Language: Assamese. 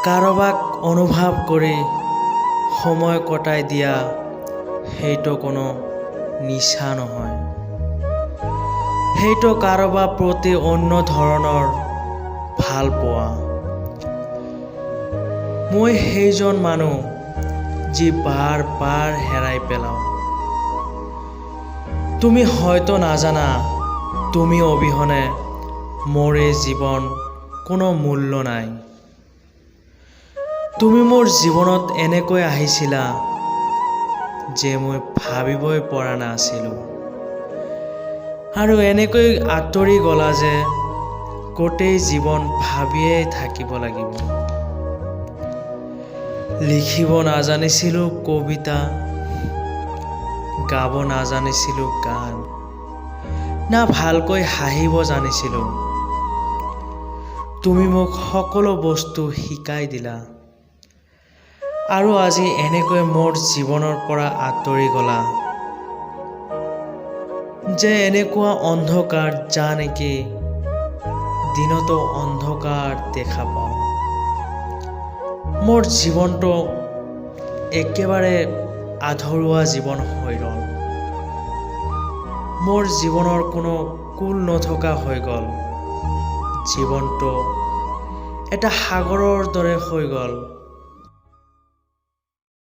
কাৰোবাক অনুভৱ কৰি সময় কটাই দিয়া সেইটো কোনো নিচা নহয়। সেইটো কাৰোবাৰ প্ৰতি অন্য ধৰণৰ ভাল পোৱা। মই সেইজন মানুহ যি বাৰ বাৰ হেৰাই পেলাও। তুমি হয়তো নাজানা, তুমি অবিহনে মোৰ এই জীৱন কোনো মূল্য নাই। তুমি মোৰ জীৱনত এনেকৈ আহিছিলা যে মই ভাবিবই পৰা নাছিলোঁ, আৰু এনেকৈ আঁতৰি গলা যে গোটেই জীৱন ভাবিয়েই থাকিব লাগিব। লিখিব নাজানিছিলোঁ কবিতা, গাব নাজানিছিলোঁ গান, না ভালকৈ হাঁহিব জানিছিলোঁ। তুমি মোক সকলো বস্তু শিকাই দিলা, আৰু আজি এনেকৈ মোৰ জীৱনৰ পৰা আঁতৰি গলা যে এনেকুৱা অন্ধকাৰ যা নেকি দিনতো অন্ধকাৰ দেখা পাওঁ। মোৰ জীৱনটো একেবাৰে আধৰুৱা জীৱন হৈ ৰ'ল। মোৰ জীৱনৰ কোনো কুল নথকা হৈ গ'ল। জীৱনটো এটা সাগৰৰ দৰে হৈ গ'ল।